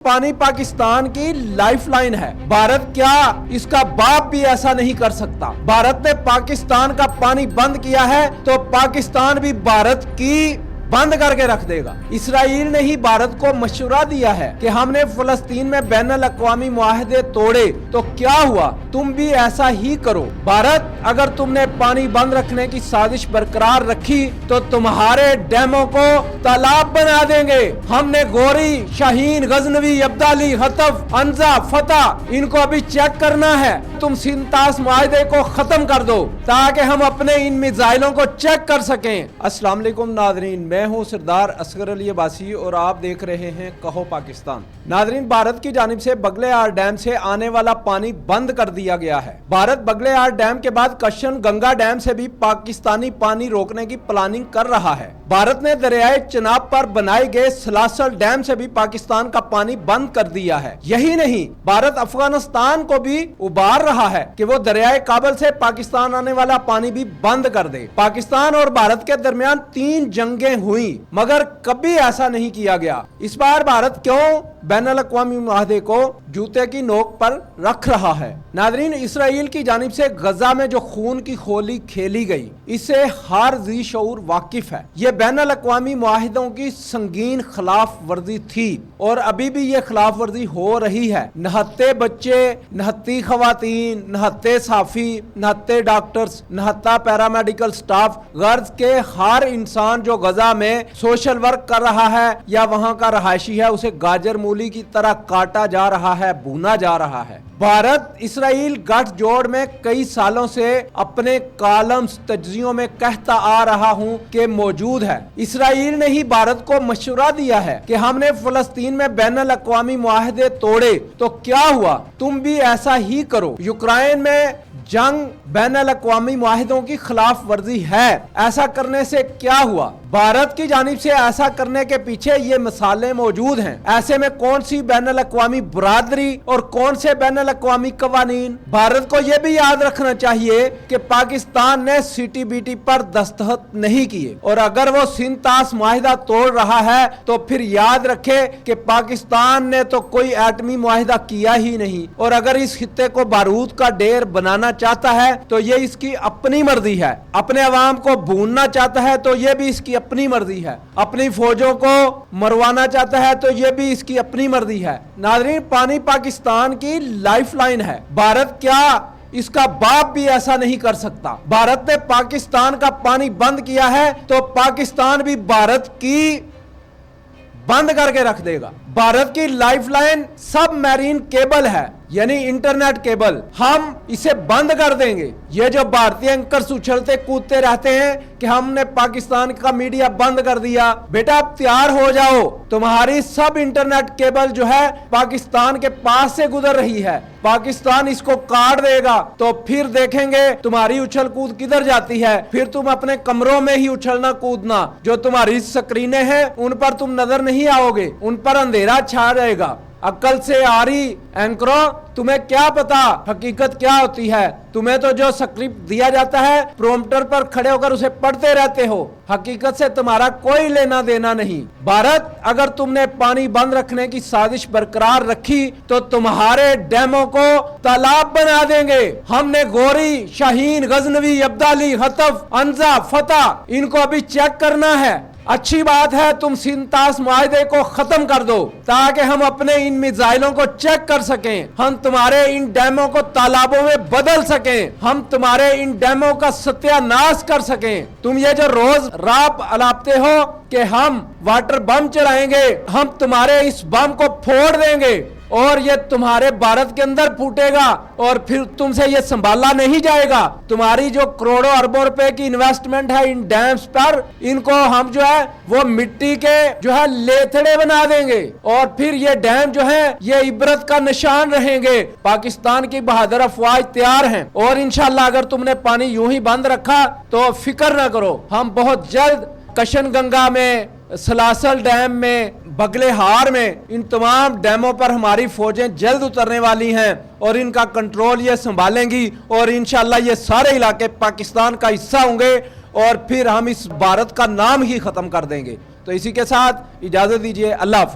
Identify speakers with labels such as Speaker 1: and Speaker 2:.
Speaker 1: पानी पाकिस्तान की लाइफलाइन है। भारत क्या इसका बाप भी ऐसा नहीं कर सकता। भारत ने पाकिस्तान का पानी बंद किया है तो पाकिस्तान भी भारत की बंद करके रख देगा। इसराइल ने ही भारत को मशवरा दिया है कि हमने फलस्तीन में बैनुल अक़वामी मुआहदे तोड़े तो क्या हुआ, तुम भी ऐसा ही करो। भारत अगर तुमने पानी बंद रखने की साजिश बरकरार रखी तो तुम्हारे डैमों को तालाब बना देंगे। हमने गोरी, शाहीन, गजनवी, अब्दाली, हतफ, अंजा, फतह इनको अभी चेक करना है। तुम सिंतास मुआहदे को खत्म कर दो ताकि हम अपने इन मिसाइलों को चेक कर सकें। अस्सलाम वालेकुम नाज़रीन, मैं हूं सरदार असगर अली अब्बासी और आप देख रहे हैं कहो पाकिस्तान। नाज़रीन, भारत की जानिब से बगलेहार डैम से आने वाला पानी बंद कर दिया गया है। भारत बगलेहार डैम के बाद कश्यन गंगा डैम से भी पाकिस्तानी पानी रोकने की प्लानिंग कर रहा है। भारत ने दरियाए चनाब पर बनाए गए सलासल डैम से भी पाकिस्तान का पानी बंद कर दिया है। यही नहीं, भारत अफगानिस्तान को भी उबार रहा है कि वो दरियाए काबल से पाकिस्तान आने वाला पानी भी बंद कर दे। पाकिस्तान और भारत के दरमियान 3 जंगें हुई मगर कभी ऐसा नहीं किया गया। इस बार भारत क्यों बैनुल अक़वामी मुआहदे को जूते की नोक पर रख रहा है? नाज़रीन, इसराइल की जानिब से गजा में जो खून की होली खेली गई, इससे हर ज़ी शऊर वाकिफ है। ये बैनुल अक़वामी मुआहिदों की संगीन खिलाफ वर्जी थी और अभी भी ये खिलाफ वर्जी हो रही है। नहत्ते बच्चे, नहत्ती खवातीन, नहत्ते साफी, नहत्ते डॉक्टर्स, नहत्ता पैरामेडिकल स्टाफ, गर्ज के हर इंसान जो गजा में सोशल वर्क कर रहा है या वहां का रहायशी है, उसे गाजर मूली की तरह काटा जा रहा है, भूना जा रहा है। भारत इसराइल गठजोड़ में कई सालों से अपने कॉलम्स तज्जियों में कहता आ रहा हूं कि मौजूद है। इसराइल ने ही भारत को मशवरा दिया है कि हमने फलस्तीन में बैनुल अक़वामी मुआहदे तोड़े तो क्या हुआ, तुम भी ऐसा ही करो। यूक्रेन में जंग बैनुल अक़वामी मुआहिदों की खिलाफ वर्जी है। ऐसा करने से क्या हुआ? भारत की जानिब से ऐसा करने के पीछे ये मिसालें मौजूद हैं। ऐसे में कौन सी बैनुल अक़वामी बरादरी और कौन से बैनुल अक़वामी कवानीन? भारत को यह भी याद रखना चाहिए कि पाकिस्तान ने CTBT पर दस्तखत नहीं किए और अगर वो सिंतास मुआहिदा तोड़ रहा है तो फिर याद रखे कि पाकिस्तान ने तो कोई एटमी मुआहिदा किया ही नहीं और अगर इस खित्ते को बारूद का ढेर बनाना चाहता है तो ये इसकी अपनी मर्जी है। अपने अवाम को भूनना चाहता है तो ये भी इसकी अपनी मर्जी है। अपनी फौजों को मरवाना चाहता है तो ये भी इसकी अपनी मर्जी है। नाज़रीन, पानी पाकिस्तान की लाइफलाइन है। भारत क्या इसका बाप भी ऐसा नहीं कर सकता। भारत ने पाकिस्तान का पानी बंद किया है तो पाकिस्तान भी भारत की बंद करके रख देगा। भारत की लाइफलाइन सब मैरीन केबल है, यानी इंटरनेट केबल। हम इसे बंद कर देंगे। ये जो भारतीय एंकर्स उछलते कूदते रहते हैं कि हमने पाकिस्तान का मीडिया बंद कर दिया, बेटा अब तैयार हो जाओ। तुम्हारी सब इंटरनेट केबल जो है पाकिस्तान के पास से गुजर रही है। पाकिस्तान इसको काट देगा तो फिर देखेंगे तुम्हारी उछल कूद किधर जाती है। फिर तुम अपने कमरों में ही उछलना कूदना। जो तुम्हारी स्क्रीनें हैं उन पर तुम नजर नहीं आओगे, उन पर अंधेरा छा जाएगा। अक्ल से आ रही एंकरों, तुम्हें क्या पता हकीकत क्या होती है? तुम्हें तो जो स्क्रिप्ट दिया जाता है प्रोम्प्टर पर खड़े होकर उसे पढ़ते रहते हो। हकीकत से तुम्हारा कोई लेना देना नहीं। भारत अगर तुमने पानी बंद रखने की साजिश बरकरार रखी तो तुम्हारे डैमों को तालाब बना देंगे। हमने गोरी, शाहीन, गजनवी, अब्दाली, हतफ, अंजा, फतह इनको अभी चेक करना है। अच्छी बात है तुम सिंतास मुआहदे को खत्म कर दो ताकि हम अपने इन मिसाइलों को चेक कर सकें। हम तुम्हारे इन डैमों को तालाबों में बदल सकें। हम तुम्हारे इन डैमों का सत्यानाश कर सकें। तुम ये जो रोज रात अलापते हो कि हम वाटर बम चलाएंगे, हम तुम्हारे इस बम को फोड़ देंगे और ये तुम्हारे भारत के अंदर फूटेगा और फिर तुमसे ये संभाला नहीं जाएगा। तुम्हारी जो करोड़ों अरबों रुपए की इन्वेस्टमेंट है इन डैम्स पर, इनको हम जो है वो मिट्टी के जो है लेथड़े बना देंगे और फिर ये डैम जो है ये इबरत का निशान रहेंगे। पाकिस्तान की बहादुर अफवाज तैयार हैं और इंशाल्लाह अगर तुमने पानी यूं ही बंद रखा तो फिक्र ना करो, हम बहुत जल्द कश्यन गंगा में, सलासल डैम में, बगलेहार में, इन तमाम डैमों पर हमारी फौजें जल्द उतरने वाली हैं और इनका कंट्रोल ये संभालेंगी और इंशाल्लाह ये सारे इलाके पाकिस्तान का हिस्सा होंगे और फिर हम इस भारत का नाम ही खत्म कर देंगे। तो इसी के साथ इजाजत दीजिए। अल्लाह हाफिज़।